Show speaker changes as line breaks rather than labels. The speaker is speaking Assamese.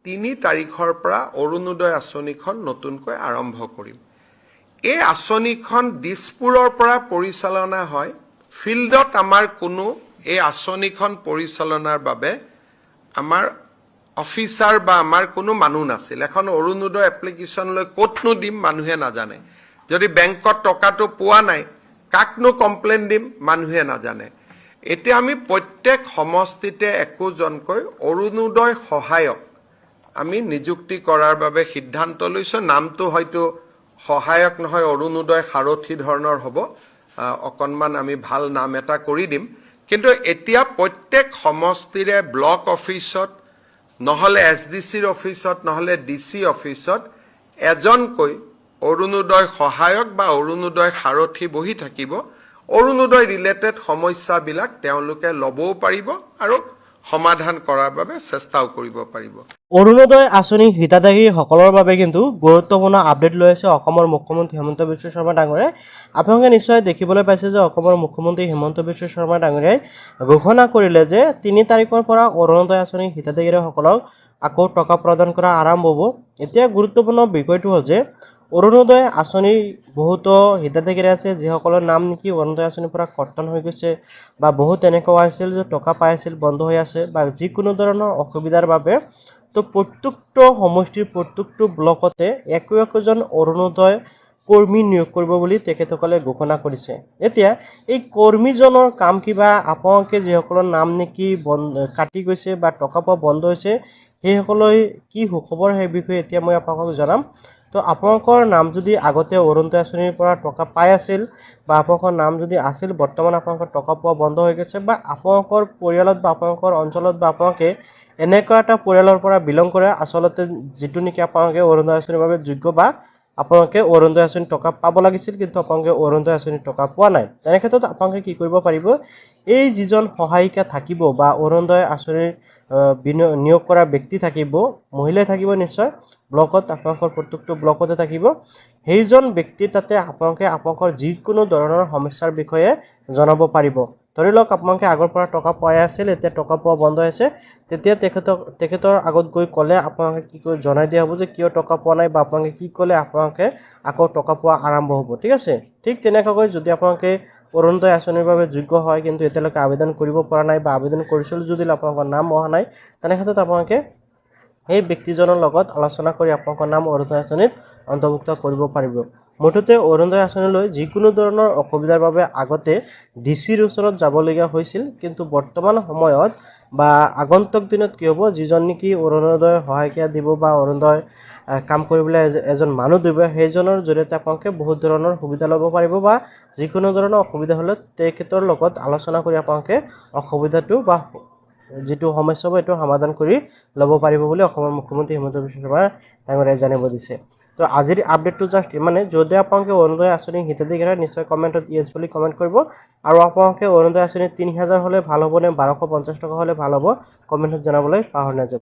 3 তাৰিখৰ পৰা অৰুণোদয় আঁচনিখন নতুনকৈ আৰম্ভ কৰিম। এই আঁচনিখন দিছপুৰৰ পৰা পৰিচালনা হয়। ফিল্ডত আমাৰ কোনো এই আঁচনিখন পৰিচালনাৰ বাবে আমাৰ অফিচাৰ বা আমাৰ কোনো মানুহ নাছিল। এখন অৰুণোদয় এপ্লিকেশ্যন লৈ ক'তনো দিম মানুহে নাজানে। যদি বেংকত টকাটো পোৱা নাই কাকনো কমপ্লেইন দিম মানুহে নাজানে। এতিয়া আমি প্ৰত্যেক সমষ্টিতে একোজনকৈ অৰুণোদয় সহায়ক আমি নিযুক্তি কৰাৰ বাবে সিদ্ধান্ত লৈছোঁ। নামটো হয়তো সহায়ক নহয়, অৰুণোদয় সাৰথী ধৰণৰ হ'ব। অকণমান আমি ভাল নাম এটা কৰি দিম। কিন্তু এতিয়া প্ৰত্যেক সমষ্টিৰে ব্লক অফিচত নহ'লে SDCৰ অফিচত নহ'লে DC অফিচত এজনকৈ অৰুণোদয় সহায়ক বা অৰুণোদয় সাৰথী বহি থাকিব। অৰুণোদয় ৰিলেটেড সমস্যাবিলাক তেওঁলোকে ল'বও পাৰিব আৰু সমাধান কৰাৰ বাবে চেষ্টাও কৰিব পাৰিব।
অৰুণোদয় আঁচনি হিতাধিকাৰীসকলৰ বাবে কিন্তু গুৰুত্বপূৰ্ণ আপডেট লৈ আছে অসমৰ মুখ্যমন্ত্ৰী হিমন্ত বিশ্ব শৰ্মা ডাঙৰীয়াই। আপোনালোকে নিশ্চয় দেখিবলৈ পাইছে যে অসমৰ মুখ্যমন্ত্ৰী হিমন্ত বিশ্ব শৰ্মা ডাঙৰীয়াই ঘোষণা কৰিলে যে 3 তাৰিখৰ পৰা অৰুণোদয় আঁচনি হিতাধিকাৰীসকলক আকৌ টকা প্ৰদান কৰা আৰম্ভ হ'ব। এতিয়া গুৰুত্বপূৰ্ণ বিষয়টো হ'ল যে অৰুণোদয় আঁচনিৰ বহুতো হিতাধিকাৰী আছে যিসকলৰ নাম নেকি অৰুণোদয় আঁচনিৰ পৰা কৰ্তন হৈ গৈছে বা বহুত এনেকুৱা আছিল যে টকা পাই আছিল বন্ধ হৈ আছে বা যিকোনো ধৰণৰ অসুবিধাৰ বাবে। তো প্ৰত্যেকটো সমষ্টিৰ প্ৰত্যেকটো ব্লকতে একোজন অৰুণোদয় কৰ্মী নিয়োগ কৰিব বুলি তেখেতসকলে ঘোষণা কৰিছে। এতিয়া এই কৰ্মীজনৰ কাম কিবা আপোনালোকে যিসকলৰ নাম নেকি কাটি গৈছে বা টকা পোৱা বন্ধ হৈছে সেইসকলৰ কি সুখবৰ সেই বিষয়ে এতিয়া মই আপোনালোকক জনাম। তো আপোনালোকৰ নাম যদি আগতে অৰুণোদয় আঁচনিৰ পৰা টকা পাই আছিল বা আপোনালোকৰ নাম যদি আছিল বৰ্তমান আপোনালোকৰ টকা পোৱা বন্ধ হৈ গৈছে বা আপোনালোকৰ পৰিয়ালত বা আপোনালোকৰ অঞ্চলত বা আপোনালোকে এনেকুৱা এটা পৰিয়ালৰ পৰা বিলং কৰে আচলতে যিটো নেকি আপোনালোকে অৰুণোদয় আঁচনিৰ বাবে যোগ্য বা আপোনালোকে অৰুণোদয় আঁচনিৰ টকা পাব লাগিছিল কিন্তু আপোনালোকে অৰুণোদয় আঁচনিৰ টকা পোৱা নাই। তেনে ক্ষেত্ৰত আপোনালোকে কি কৰিব পাৰিব, এই যিজন সহায়িকা থাকিব বা অৰুণোদয় আঁচনিৰ নিয়োগ কৰা ব্যক্তি থাকিব, মহিলাই থাকিব নিশ্চয় ব্লকত, আপোনালোকৰ প্ৰত্যেকটো ব্লকতে থাকিব। সেইজন ব্যক্তি তাতে আপোনালোকে আপোনালোকৰ যিকোনো ধৰণৰ সমস্যাৰ বিষয়ে জনাব পাৰিব। ধৰি লওক আপোনালোকে আগৰ পৰা টকা পাই আছিল এতিয়া টকা পোৱা বন্ধ হৈছে, তেতিয়া তেখেতৰ আগত গৈ ক'লে আপোনালোকে কি কৰি জনাই দিয়া হ'ব যে কিয় টকা পোৱা নাই বা আপোনালোকে কি ক'লে আপোনালোকে আকৌ টকা পোৱা আৰম্ভ হ'ব। ঠিক আছে, ঠিক তেনেকুৱাকৈ যদি আপোনালোকে অৰুণোদয় আঁচনিৰ বাবে যোগ্য হয় কিন্তু এতিয়ালৈকে আবেদন কৰিব পৰা নাই বা আবেদন কৰিছিল যদিও আপোনালোকৰ নাম অহা নাই, তেনে ক্ষেত্ৰত আপোনালোকে সেই ব্যক্তিজনৰ লগত আলোচনা কৰি আপোনালোকৰ নাম অৰুণোদয় আঁচনিত অন্তৰ্ভুক্ত কৰিব পাৰিব। মুঠতে অৰুণোদয় আঁচনিলৈ যিকোনো ধৰণৰ অসুবিধাৰ বাবে আগতে DCৰ ওচৰত যাবলগীয়া হৈছিল, কিন্তু বৰ্তমান সময়ত বা আগন্তুক দিনত কি হ'ব, যিজন নেকি অৰুণোদয় সহায়িকা দিব বা অৰুণোদয় কাম কৰিবলৈ এজন মানুহ দিব, সেইজনৰ জৰিয়তে আপোনালোকে বহুত ধৰণৰ সুবিধা ল'ব পাৰিব বা যিকোনো ধৰণৰ অসুবিধা হ'লে তেখেতৰ লগত আলোচনা কৰি আপোনালোকে অসুবিধাটো বা যিটো সমস্যা হ'ব এইটো সমাধান কৰি ল'ব পাৰিব বুলি অসমৰ মুখ্যমন্ত্ৰী হিমন্ত বিশ্ব শৰ্মা ডাঙৰীয়াই জানিব দিছে। তো আজিৰ আপডেটটো জাষ্ট ইমানে। যদি আপোনালোকে অৰুণোদয় আঁচনি হিতাধিকাৰী নিশ্চয় কমেণ্টত ইয়েছ বুলি কমেণ্ট কৰিব আৰু আপোনালোকে অৰুণোদয় আঁচনি 3000 হ'লে ভাল হ'ব নে 1250 টকা হ'লে ভাল হ'ব কমেণ্টত জনাবলৈ পাহৰি নাযাব।